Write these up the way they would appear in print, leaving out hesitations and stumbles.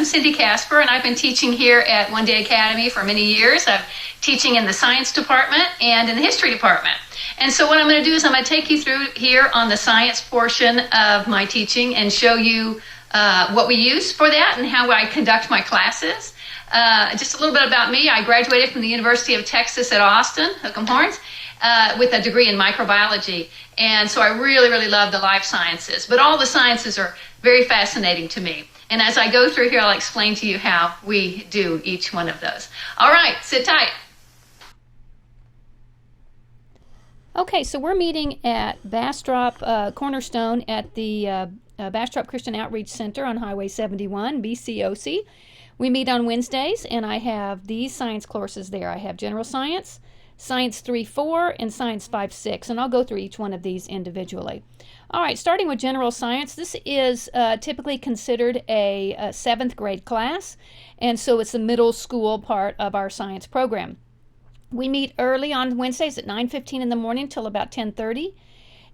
Cindy Casper, and I've been teaching here at One Day Academy for many years. I'm teaching in the science department and in the history department. And so what I'm going to do is I'm going to take you through here on the science portion of my teaching and show you what we use for that and how I conduct my classes. Just a little bit about me. I graduated from the University of Texas at Austin, Hook 'em Horns, with a degree in microbiology. And so I really, really love the life sciences. But all the sciences are very fascinating to me. And as I go through here, I'll explain to you how we do each one of those. All right, sit tight. Okay, so we're meeting at Bastrop Cornerstone at the Bastrop Christian Outreach Center on Highway 71, BCOC. We meet on Wednesdays, and I have these science courses there. I have General Science, Science 3-4, and Science 5-6, and I'll go through each one of these individually. All right, starting with General Science, this is typically considered a 7th grade class, and so it's the middle school part of our science program. We meet early on Wednesdays at 9:15 in the morning till about 10:30.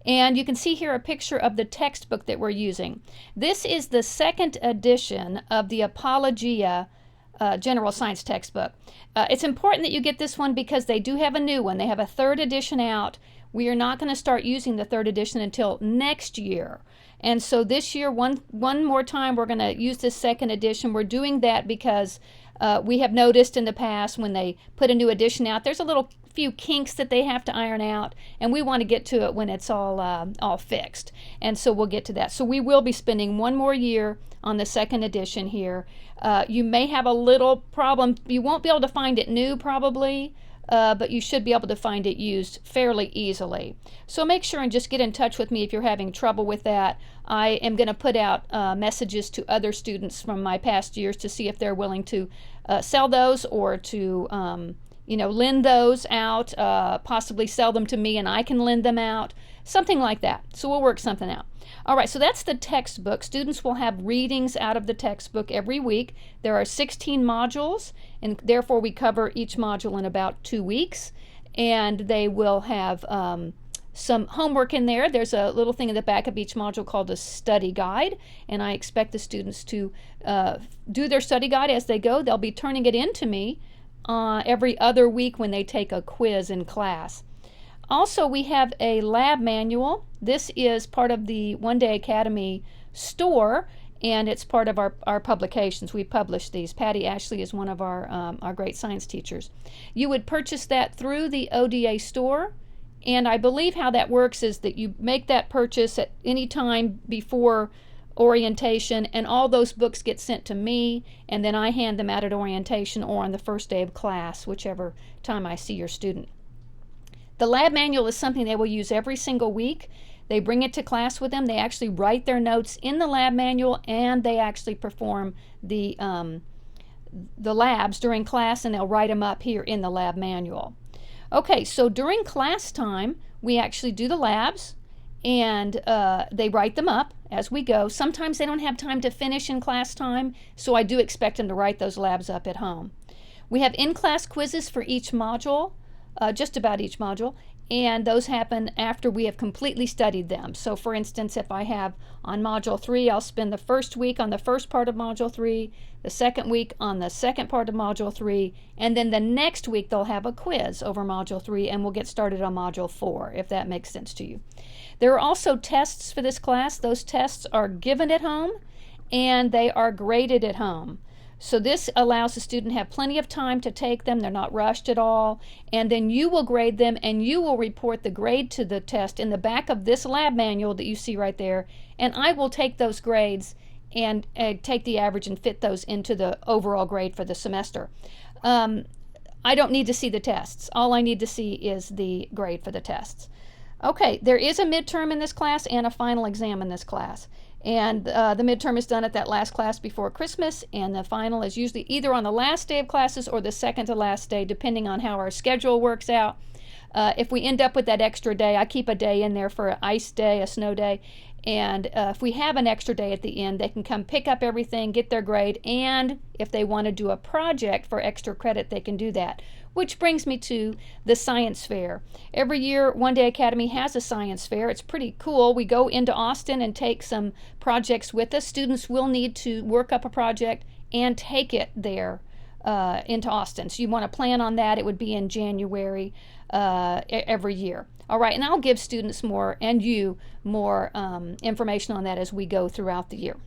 And you can see here a picture of the textbook that we're using. This is the 2nd edition of the Apologia General Science textbook. It's important that you get this one because they do have a new one. They have a 3rd edition out. We are not going to start using the 3rd edition until next year. And so this year, one more time, we're going to use this 2nd edition. We're doing that because we have noticed in the past when they put a new edition out, there's a few kinks that they have to iron out, and we want to get to it when it's all fixed. And so we'll get to that. So we will be spending one more year on the 2nd edition here. You may have a little problem. You won't be able to find it new probably, but you should be able to find it used fairly easily. So make sure and just get in touch with me if you're having trouble with that. I am going to put out messages to other students from my past years to see if they're willing to sell those or to lend those out, possibly sell them to me and I can lend them out, something like that. So we'll work something out. All right, so that's the textbook. Students will have readings out of the textbook every week. There are 16 modules, and therefore we cover each module in about 2 weeks. And they will have some homework in there. There's a little thing in the back of each module called a study guide, and I expect the students to do their study guide as they go. They'll be turning it in to me every other week when they take a quiz in class. Also, we have a lab manual. This is part of the One Day Academy store, and it's part of our publications. We publish these. Patty Ashley is one of our great science teachers. You would purchase that through the ODA store, and I believe how that works is that you make that purchase at any time before orientation, and all those books get sent to me, and then I hand them out at orientation or on the first day of class, whichever time I see your student. The lab manual is something they will use every single week. They bring it to class with them. They actually write their notes in the lab manual, and they actually perform the labs during class, and they'll write them up here in the lab manual. Okay, so during class time, we actually do the labs, and they write them up as we go. Sometimes they don't have time to finish in class time, so I do expect them to write those labs up at home. We have in-class quizzes for each module, just about each module, and those happen after we have completely studied them. So for instance, if I have on Module 3, I'll spend the first week on the first part of Module 3, the second week on the second part of Module 3, and then the next week they'll have a quiz over Module 3, and we'll get started on Module 4, if that makes sense to you. There are also tests for this class. Those tests are given at home, and they are graded at home. So this allows the student to have plenty of time to take them. They're not rushed at all. And then you will grade them, and you will report the grade to the test in the back of this lab manual that you see right there. And I will take those grades and take the average and fit those into the overall grade for the semester. I don't need to see the tests. All I need to see is the grade for the tests. Okay, there is a midterm in this class and a final exam in this class. And the midterm is done at that last class before Christmas, and the final is usually either on the last day of classes or the second to last day, depending on how our schedule works out. If we end up with that extra day, I keep a day in there for an ice day, a snow day, and if we have an extra day at the end, they can come pick up everything, get their grade, and if they want to do a project for extra credit, they can do that. Which brings me to the science fair. Every year, One Day Academy has a science fair. It's pretty cool. We go into Austin and take some projects with us. Students will need to work up a project and take it there into Austin. So you want to plan on that. It would be in January every year. All right, and I'll give students more and you more information on that as we go throughout the year.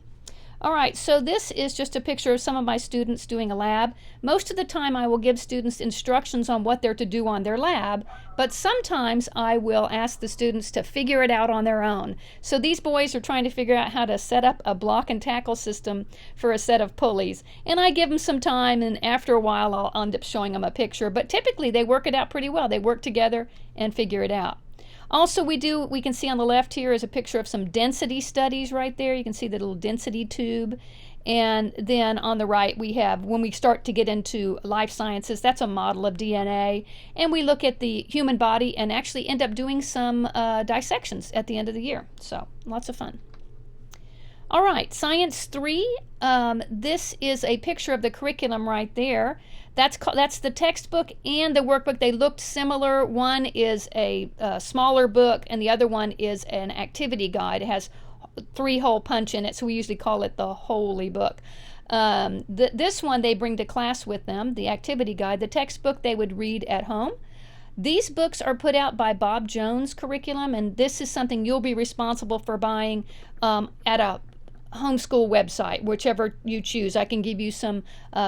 All right, so this is just a picture of some of my students doing a lab. Most of the time I will give students instructions on what they're to do on their lab, but sometimes I will ask the students to figure it out on their own. So these boys are trying to figure out how to set up a block and tackle system for a set of pulleys. And I give them some time, and after a while I'll end up showing them a picture. But typically they work it out pretty well. They work together and figure it out. Also, we can see on the left here is a picture of some density studies right there. You can see the little density tube. And then on the right, we have, when we start to get into life sciences, that's a model of DNA. And we look at the human body and actually end up doing some dissections at the end of the year. So, lots of fun. All right, Science 3. This is a picture of the curriculum right there. That's the textbook and the workbook. They looked similar. One is a smaller book, and the other one is an activity guide. It has 3-hole punch in it, so we usually call it the Holy Book. This one they bring to class with them, the activity guide. The textbook they would read at home. These books are put out by Bob Jones Curriculum, and this is something you'll be responsible for buying at a homeschool website, whichever you choose. I can give you some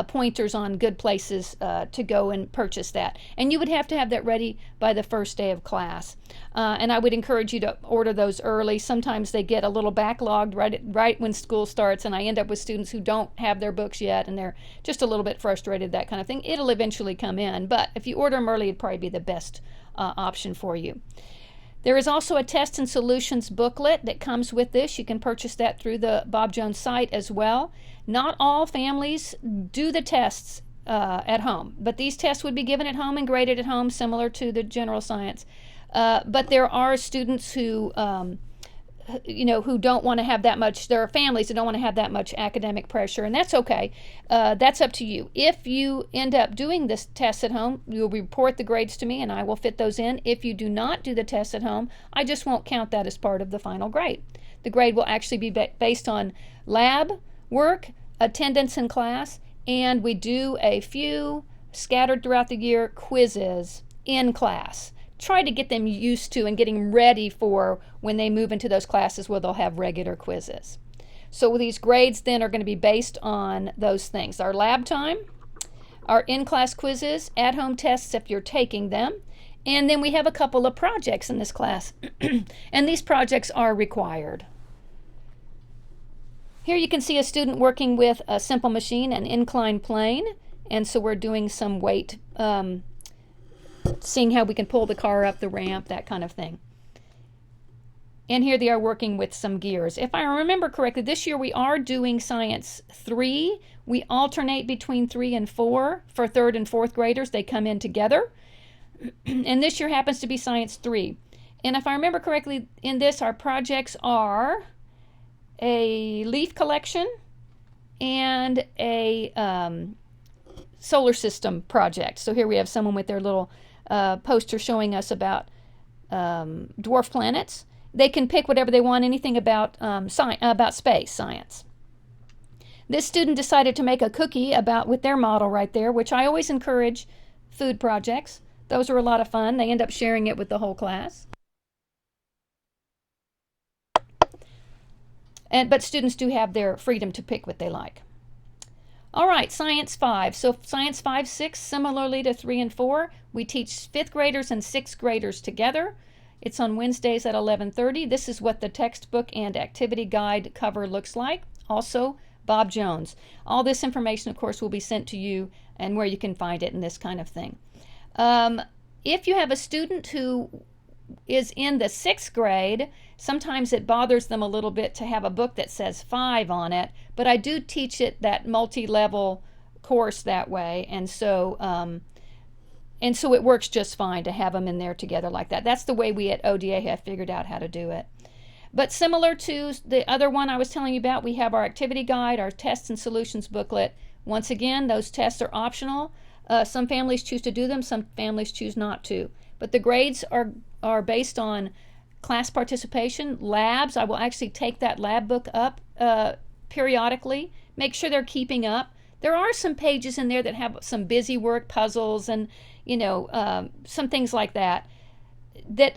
pointers on good places to go and purchase that. And you would have to have that ready by the first day of class. And I would encourage you to order those early. Sometimes they get a little backlogged right when school starts, and I end up with students who don't have their books yet, and they're just a little bit frustrated, that kind of thing. It'll eventually come in, but if you order them early, it'd probably be the best option for you. There is also a test and solutions booklet that comes with this. You can purchase that through the Bob Jones site as well. Not all families do the tests at home, but these tests would be given at home and graded at home, similar to the general science. But there are students who who don't want to have that much, there are families that don't want to have that much academic pressure, and that's okay. That's up to you. If you end up doing this test at home, you'll report the grades to me and I will fit those in. If you do not do the test at home, I just won't count that as part of the final grade. The grade will actually be based on lab work, attendance in class, and we do a few scattered throughout the year quizzes in class. Try to get them used to and getting ready for when they move into those classes where they'll have regular quizzes. So these grades then are going to be based on those things. Our lab time, our in-class quizzes, at-home tests if you're taking them, and then we have a couple of projects in this class. And these projects are required. Here you can see a student working with a simple machine, an inclined plane, and so we're doing some weight seeing how we can pull the car up the ramp, that kind of thing. And here they are working with some gears. If I remember correctly, this year we are doing Science 3. We alternate between 3 and 4 for 3rd and 4th graders. They come in together. And this year happens to be Science 3. And if I remember correctly, in this our projects are a leaf collection and a solar system project. So here we have someone with their little poster showing us about dwarf planets. They can pick whatever they want, anything about space science. This student decided to make a cookie with their model right there, which I always encourage food projects. Those are a lot of fun. They end up sharing it with the whole class. But students do have their freedom to pick what they like. All right, Science 5. So Science 5, 6, similarly to 3 and 4, we teach 5th graders and 6th graders together. It's on Wednesdays at 11:30. This is what the textbook and activity guide cover looks like. Also, Bob Jones. All this information, of course, will be sent to you and where you can find it and this kind of thing. If you have a student who is in the 6th grade, sometimes it bothers them a little bit to have a book that says 5 on it, but I do teach it that multi-level course that way, and so it works just fine to have them in there together like that. That's the way we at ODA have figured out how to do it. But similar to the other one I was telling you about, we have our activity guide, our tests and solutions booklet. Once again, those tests are optional. Some families choose to do them, some families choose not to. But the grades are based on class participation, labs. I will actually take that lab book up periodically, make sure they're keeping up. There are some pages in there that have some busy work, puzzles, and some things like that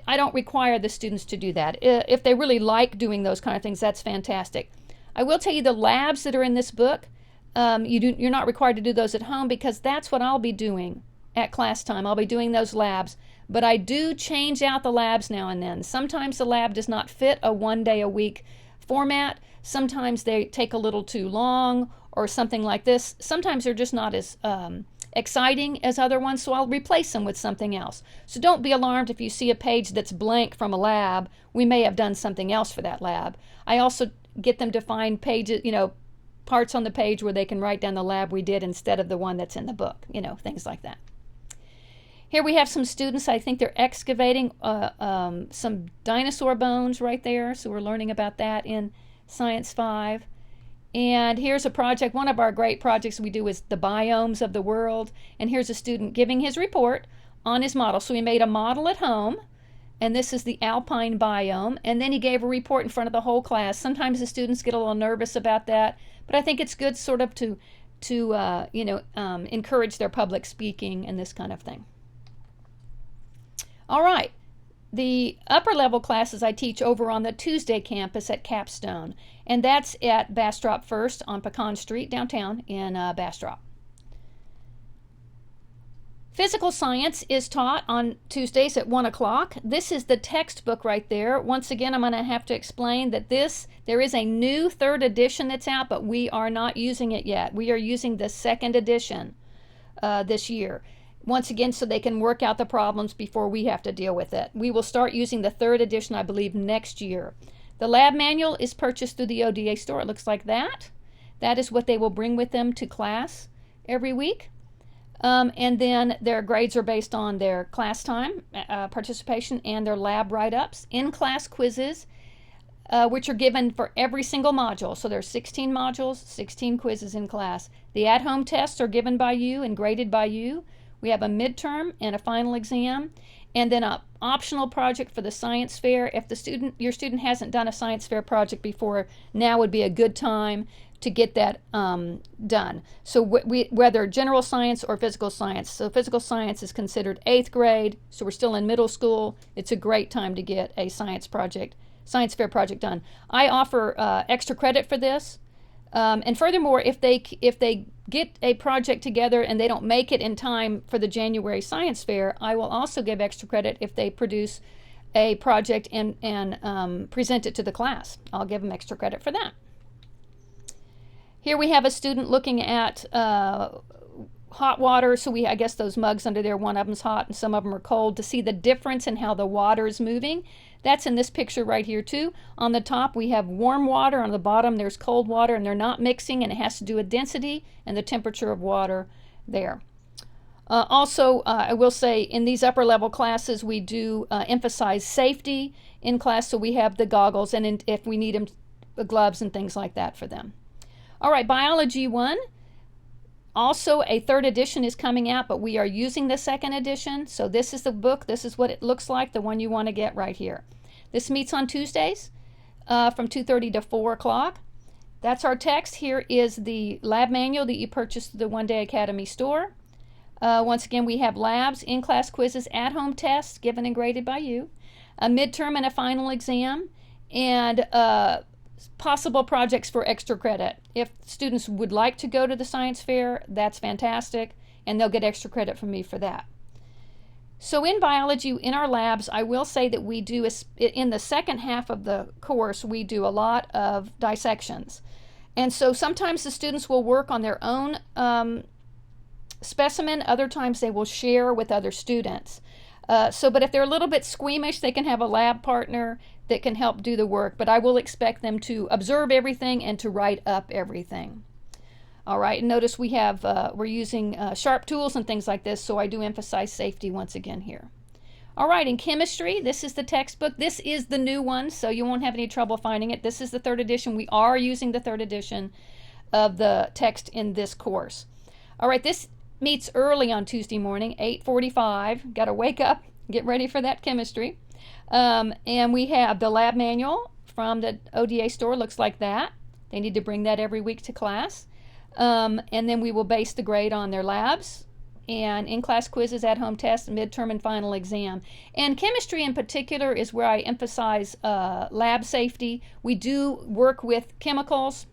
I don't require the students to do that. If they really like doing those kind of things, that's fantastic. I will tell you the labs that are in this book, you're not required to do those at home because that's what I'll be doing at class time. I'll be doing those labs. But I do change out the labs now and then. Sometimes the lab does not fit a 1 day a week format. Sometimes they take a little too long or something like this. Sometimes they're just not as exciting as other ones, so I'll replace them with something else. So don't be alarmed if you see a page that's blank from a lab. We may have done something else for that lab. I also get them to find pages, parts on the page where they can write down the lab we did instead of the one that's in the book, things like that. Here we have some students, I think they're excavating some dinosaur bones right there, so we're learning about that in Science 5. And here's a project, one of our great projects we do is the biomes of the world. And here's a student giving his report on his model. So he made a model at home, and this is the alpine biome. And then he gave a report in front of the whole class. Sometimes the students get a little nervous about that, but I think it's good sort of to encourage their public speaking and this kind of thing. All right. The upper level classes I teach over on the Tuesday campus at Capstone, and that's at Bastrop First on Pecan Street downtown in Bastrop. Physical science is taught on Tuesdays at 1 o'clock. This is the textbook right there. Once again, I'm going to have to explain that there is a new 3rd edition that's out, but we are not using it yet. We are using the 2nd edition this year. Once again, so they can work out the problems before we have to deal with it. We will start using the 3rd edition, I believe, next year. The lab manual is purchased through the ODA store. It looks like that. That is what they will bring with them to class every week. And then their grades are based on their class time participation and their lab write-ups, in-class quizzes, which are given for every single module. So there's 16 modules, 16 quizzes in class. The at-home tests are given by you and graded by you. We have a midterm and a final exam, and then an optional project for the science fair. If your student hasn't done a science fair project before, now would be a good time to get that done. So whether general science or physical science. So physical science is considered 8th grade, so we're still in middle school. It's a great time to get a science fair project done. I offer extra credit for this. And furthermore, if they get a project together and they don't make it in time for the January science fair, I will also give extra credit if they produce a project and present it to the class. I'll give them extra credit for that. Here we have a student looking at hot water. So I guess those mugs under there, one of them's hot and some of them are cold, to see the difference in how the water is moving. That's in this picture right here too. On the top we have warm water, on the bottom there's cold water, and they're not mixing, and it has to do with density and the temperature of water there. Also, I will say in these upper level classes we do emphasize safety in class, so we have the goggles and if we need them, the gloves and things like that for them. All right, Biology 1. Also, a 3rd edition is coming out, but we are using the 2nd edition. So this is the book. This is what it looks like, the one you want to get right here. This meets on Tuesdays from 2:30 to 4 o'clock. That's our text. Here is the lab manual that you purchased at the One Day Academy store. Once again, we have labs, in-class quizzes, at-home tests given and graded by you, a midterm and a final exam, and possible projects for extra credit. If students would like to go to the science fair, that's fantastic, and they'll get extra credit from me for that. So in biology, in our labs, I will say that we do, in the second half of the course, we do a lot of dissections. And so sometimes the students will work on their own specimen, other times they will share with other students. But if they're a little bit squeamish, they can have a lab partner that can help do the work, but I will expect them to observe everything and to write up everything. All right, and notice we're using sharp tools and things like this, so I do emphasize safety once again here. All right, in chemistry, this is the textbook. This is the new one, so you won't have any trouble finding it. This is the 3rd edition. We are using the 3rd edition of the text in this course. All right, this meets early on Tuesday morning, 8:45. Got to wake up, get ready for that chemistry. And we have the lab manual from the ODA store. Looks like that. They need to bring that every week to class. And then we will base the grade on their labs and in-class quizzes, at-home tests, midterm and final exam. And chemistry in particular is where I emphasize lab safety. We do work with chemicals.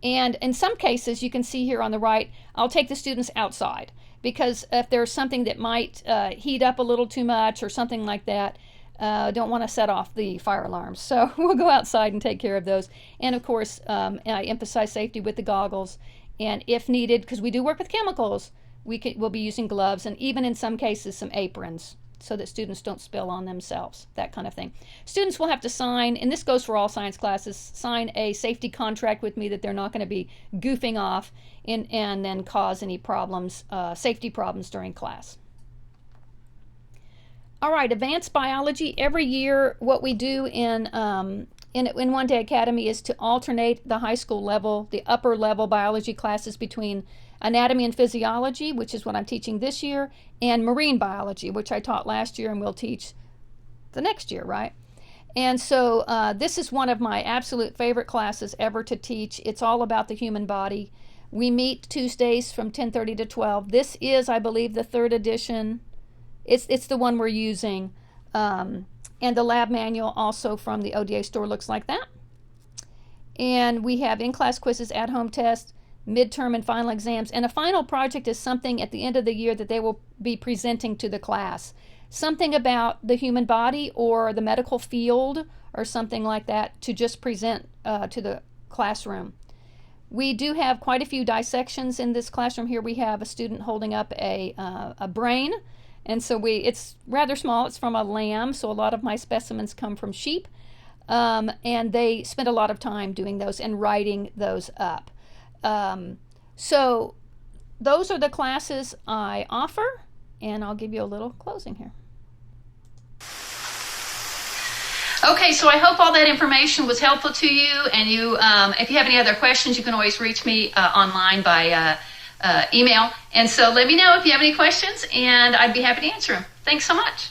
And in some cases, you can see here on the right, I'll take the students outside because if there's something that might heat up a little too much or something like that, don't want to set off the fire alarms. So we'll go outside and take care of those. And of course, I emphasize safety with the goggles. And if needed, because we do work with chemicals, we'll be using gloves and even in some cases some aprons so that students don't spill on themselves, that kind of thing. Students will have to sign, and this goes for all science classes, sign a safety contract with me that they're not going to be goofing off and then cause any problems, safety problems during class. All right, advanced biology. Every year what we do in One Day Academy is to alternate the high school level, the upper level biology classes between anatomy and physiology, which is what I'm teaching this year, and marine biology, which I taught last year and will teach the next year, right? And so this is one of my absolute favorite classes ever to teach. It's all about the human body. We meet Tuesdays from 10:30 to 12. This is, I believe, the third edition. It's the one we're using. And the lab manual also from the ODA store looks like that. And we have in-class quizzes, at-home tests, midterm and final exams. And a final project is something at the end of the year that they will be presenting to the class. Something about the human body or the medical field or something like that to just present to the classroom. We do have quite a few dissections in this classroom. Here we have a student holding up a brain. And so it's rather small. It's from a lamb, so a lot of my specimens come from sheep. And they spent a lot of time doing those and writing those up. So those are the classes I offer, and I'll give you a little closing here. Okay, so I hope all that information was helpful to you, and if you have any other questions, you can always reach me online by email. And so let me know if you have any questions, and I'd be happy to answer them. Thanks so much.